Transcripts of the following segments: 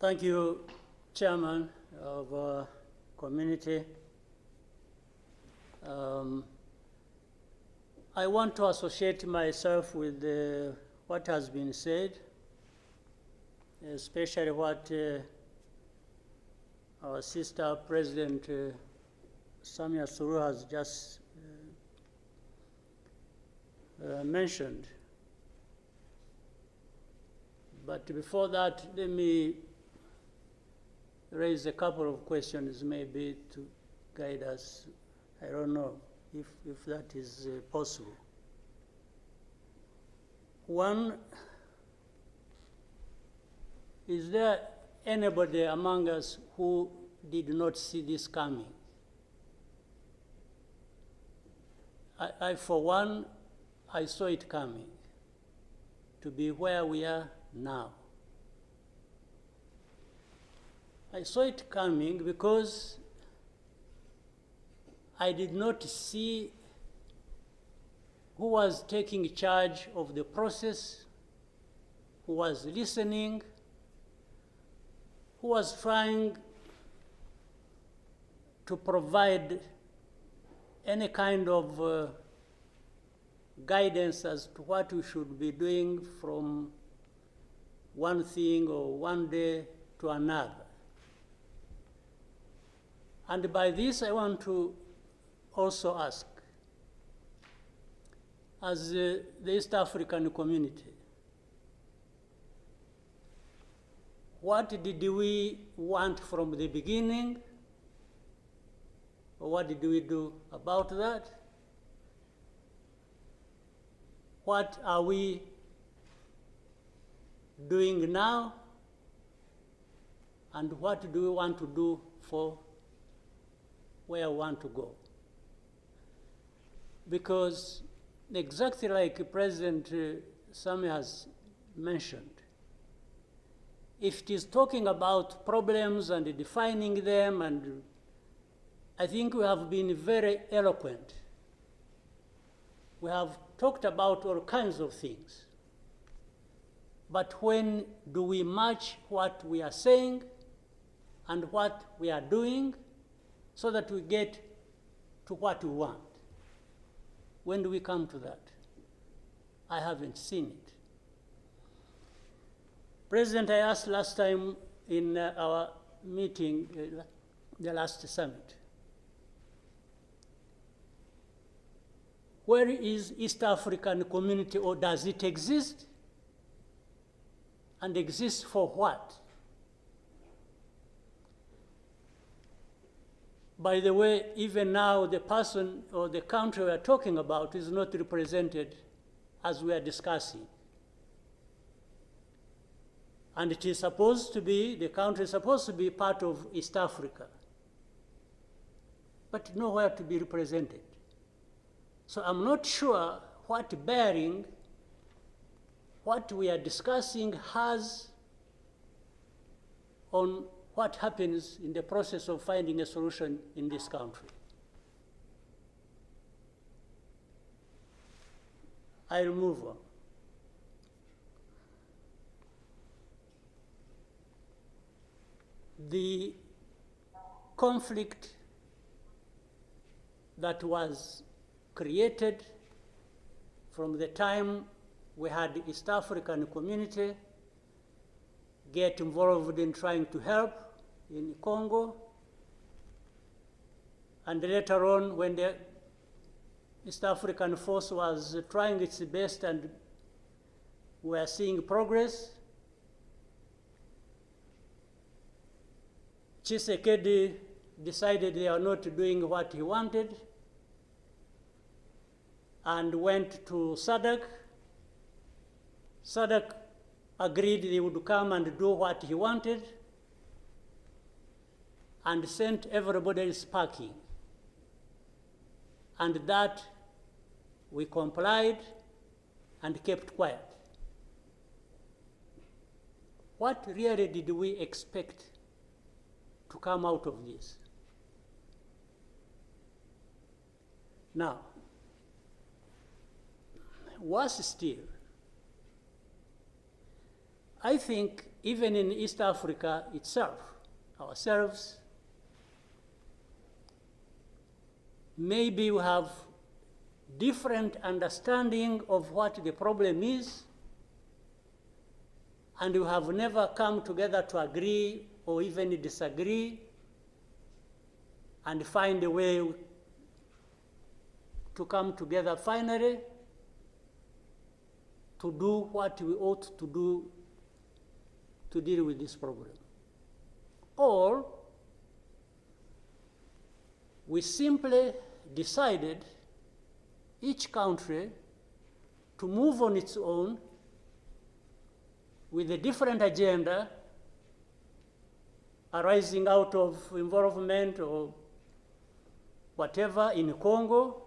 Thank you, Chairman of Community. I want to associate myself with what has been said, especially what our sister President Samia Suluhu has just mentioned. But before that, let me raise a couple of questions maybe to guide us. I don't know if that is possible. One, is there anybody among us who did not see this coming? I for one, I saw it coming to be where we are now. I saw it coming because I did not see who was taking charge of the process, who was listening, who was trying to provide any kind of guidance as to what we should be doing from one thing or one day to another. And by this, I want to also ask, as the East African community, what did we want from the beginning? Or what did we do about that? What are we doing now? And what do we want to do for where we want to go? Because exactly like President Samia has mentioned, if it is talking about problems and defining them, and I think we have been very eloquent. We have talked about all kinds of things. But when do we match what we are saying and what we are doing so that we get to what we want? When do we come to that? I haven't seen it. President, I asked last time in our meeting, the last summit, where is East African community, or does it exist? And exist for what? By the way, even now, the person or the country we are talking about is not represented as we are discussing. And it is supposed to be, the country is supposed to be part of East Africa, but nowhere to be represented. So I'm not sure what bearing what we are discussing has on what happens in the process of finding a solution in this country. I'll move on. The conflict that was created from the time we had the East African community get involved in trying to help in Congo, and later on when the East African force was trying its best and we are seeing progress, Tshisekedi decided they are not doing what he wanted and went to SADC. SADC agreed they would come and do what he wanted and sent everybody packing. And that we complied and kept quiet. What really did we expect to come out of this? Now, worse still, I think even in East Africa itself, ourselves, maybe we have different understanding of what the problem is, and we have never come together to agree or even disagree and find a way to come together finally to do what we ought to do to deal with this problem. Or we simply decided, each country, to move on its own with a different agenda arising out of involvement or whatever in Congo,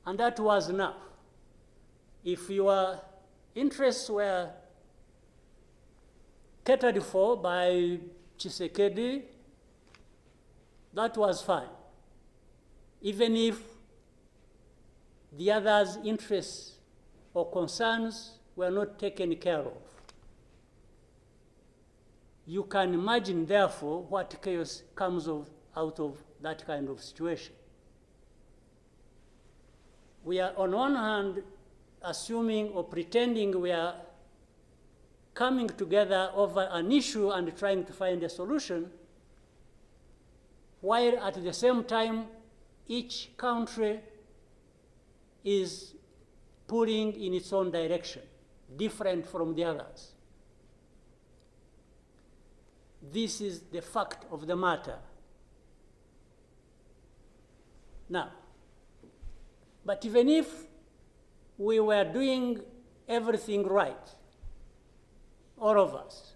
and that was enough. If your interests were catered for by Tshisekedi, that was fine, even if the others' interests or concerns were not taken care of. You can imagine, therefore, what chaos comes out of that kind of situation. We are, on one hand, assuming or pretending we are coming together over an issue and trying to find a solution, while at the same time, each country is pulling in its own direction, different from the others. This is the fact of the matter. Now, but even if we were doing everything right, all of us,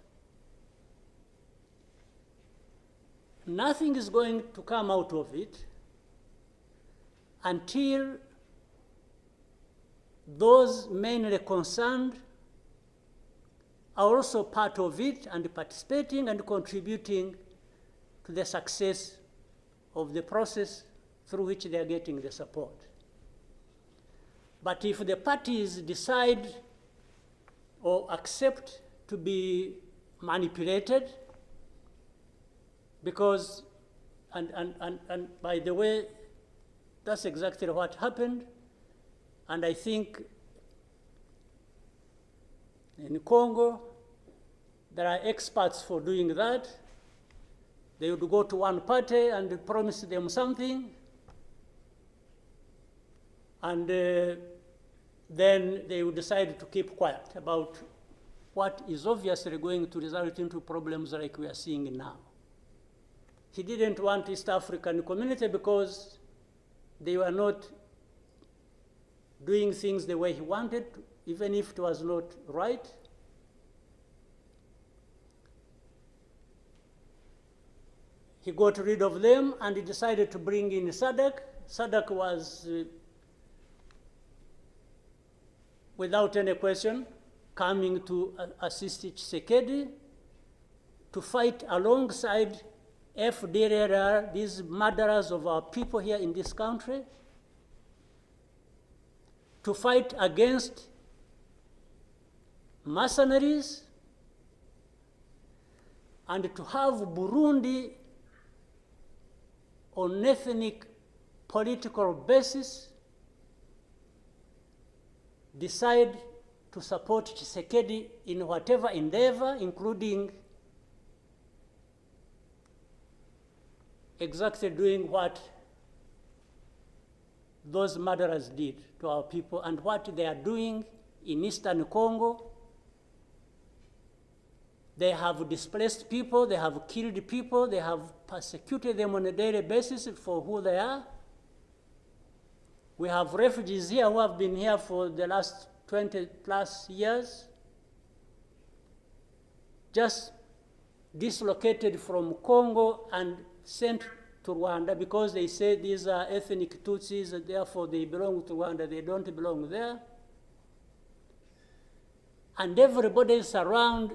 nothing is going to come out of it until those mainly concerned are also part of it and participating and contributing to the success of the process through which they are getting the support. But if the parties decide or accept to be manipulated, because, and by the way, that's exactly what happened, and I think in Congo, there are experts for doing that. They would go to one party and promise them something, and then they would decide to keep quiet about what is obviously going to result into problems like we are seeing now. He didn't want East African community because they were not doing things the way he wanted, even if it was not right. He got rid of them and he decided to bring in SADC. SADC was, without any question, coming to assist Tshisekedi to fight alongside FDLR, these murderers of our people here in this country, to fight against mercenaries, and to have Burundi on ethnic political basis decide to support Tshisekedi in whatever endeavor, including exactly doing what those murderers did to our people and what they are doing in Eastern Congo. They have displaced people, they have killed people, they have persecuted them on a daily basis for who they are. We have refugees here who have been here for the last 20 plus years, just dislocated from Congo and sent to Rwanda because they say these are ethnic Tutsis and therefore they belong to Rwanda, they don't belong there. And everybody is around.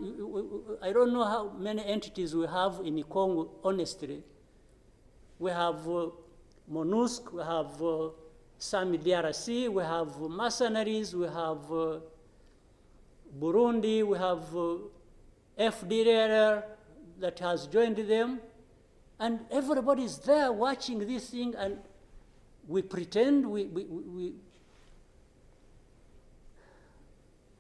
I don't know how many entities we have in Congo, honestly. We have MONUSC, we have SAMI DRC, we have mercenaries, we have Burundi, we have FDLR that has joined them, and everybody is there watching this thing, and we pretend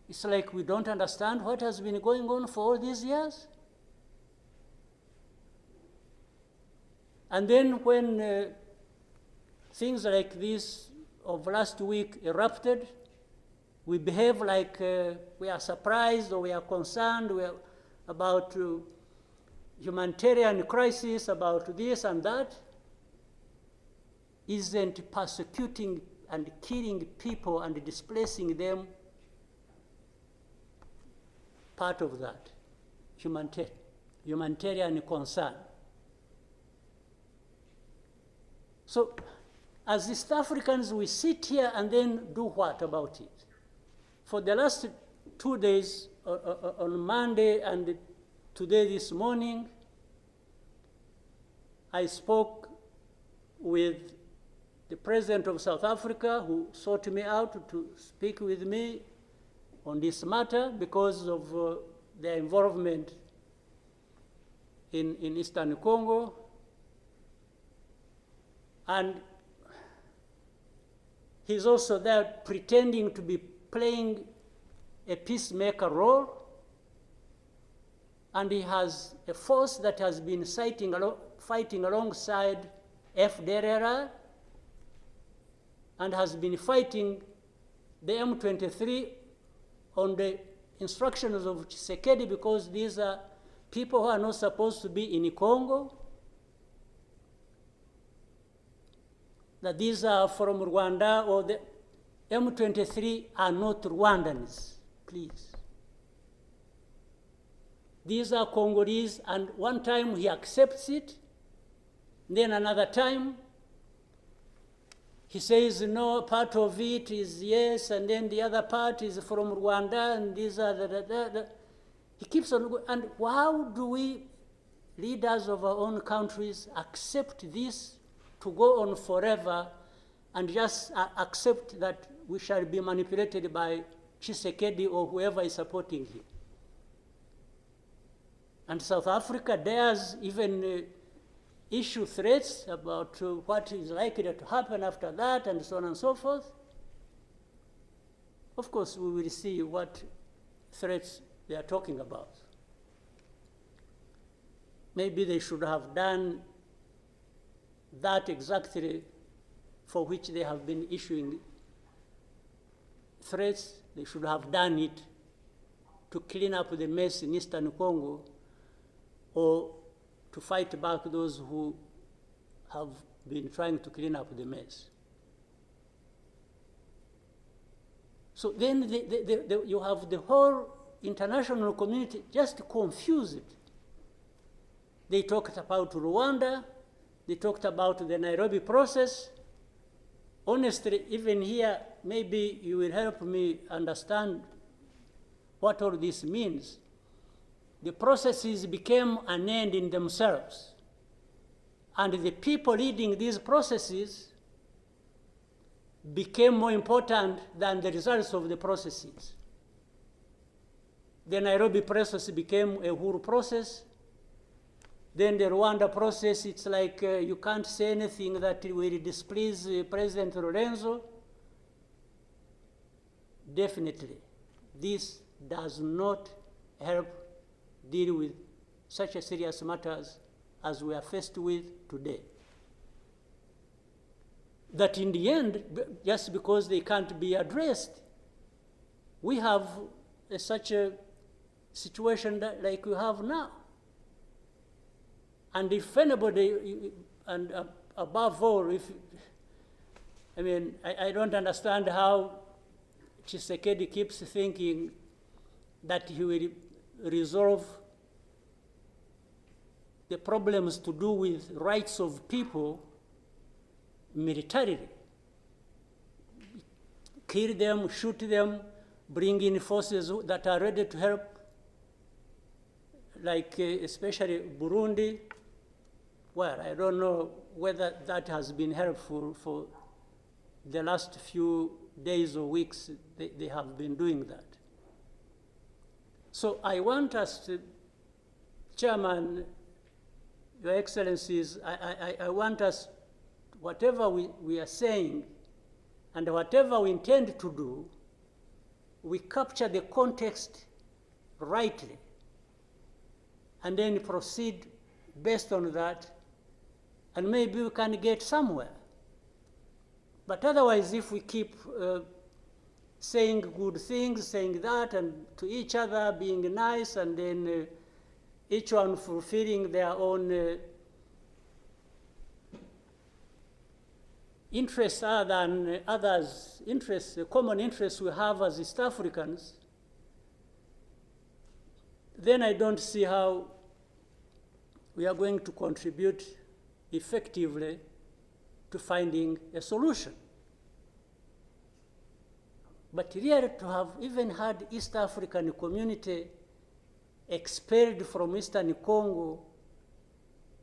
it's like we don't understand what has been going on for all these years. And then when things like this of last week erupted, we behave like we are surprised or we are concerned about humanitarian crisis, about this and that. Isn't persecuting and killing people and displacing them part of that humanitarian concern? So as East Africans, we sit here and then do what about it? For the last 2 days, on Monday and today this morning, I spoke with the President of South Africa, who sought me out to speak with me on this matter because of their involvement in Eastern Congo. And he's also there pretending to be playing a peacemaker role. And he has a force that has been fighting alongside FDLR and has been fighting the M23 on the instructions of Tshisekedi, because these are people who are not supposed to be in Congo, that these are from Rwanda, or the M23 are not Rwandans, please. These are Congolese, and one time he accepts it, then another time he says, no, part of it is yes, and then the other part is from Rwanda, and these are He keeps on going. And how do we, leaders of our own countries, accept this to go on forever and just accept that we shall be manipulated by Tshisekedi or whoever is supporting him? And South Africa dares even issue threats about what is likely to happen after that, and so on and so forth. Of course, we will see what threats they are talking about. Maybe they should have done that exactly for which they have been issuing threats. They should have done it to clean up the mess in Eastern Congo, or to fight back those who have been trying to clean up the mess. So then you have the whole international community just confused. They talked about Rwanda, they talked about the Nairobi process. Honestly, even here, maybe you will help me understand what all this means. The processes became an end in themselves. And the people leading these processes became more important than the results of the processes. The Nairobi process became a Uhuru process. Then the Rwanda process, it's like you can't say anything that will displease President Lorenzo. Definitely, this does not help deal with such a serious matters as we are faced with today. That in the end, just because they can't be addressed, we have such a situation like we have now. And if anybody, and above all, I don't understand how Tshisekedi keeps thinking that he will resolve the problems to do with rights of people militarily. Kill them, shoot them, bring in forces that are ready to help, like especially Burundi. Well, I don't know whether that has been helpful for the last few days or weeks. They have been doing that. So I want us Chairman, Your Excellencies, I want us, whatever we are saying and whatever we intend to do, we capture the context rightly and then proceed based on that, and maybe we can get somewhere. But otherwise, if we keep saying good things, saying that, and to each other, being nice, and then each one fulfilling their own interests other than others' interests, the common interests we have as East Africans, then I don't see how we are going to contribute effectively to finding a solution. But really, to have even had East African community expelled from Eastern Congo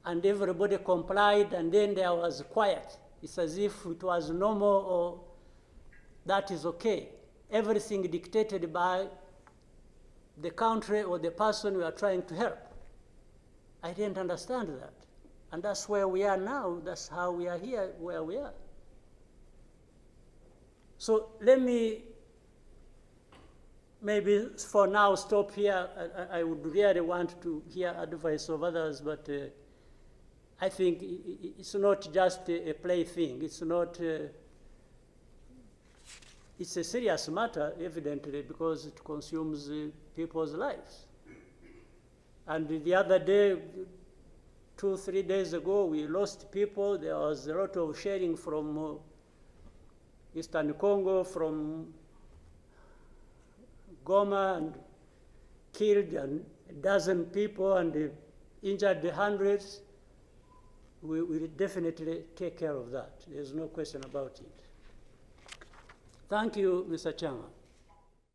and everybody complied and then there was quiet, it's as if it was normal or that is okay. Everything dictated by the country or the person we are trying to help. I didn't understand that. And that's where we are now. That's how we are here, where we are. So let me maybe for now stop here. I would really want to hear advice of others, but I think it's not just a plaything. It's not, it's a serious matter, evidently, because it consumes people's lives. And the other day, 2-3 days ago, we lost people. There was a lot of sharing from Eastern Congo, from Goma, and killed a dozen people and injured hundreds. We will definitely take care of that. There's no question about it. Thank you, Mr. Chairman.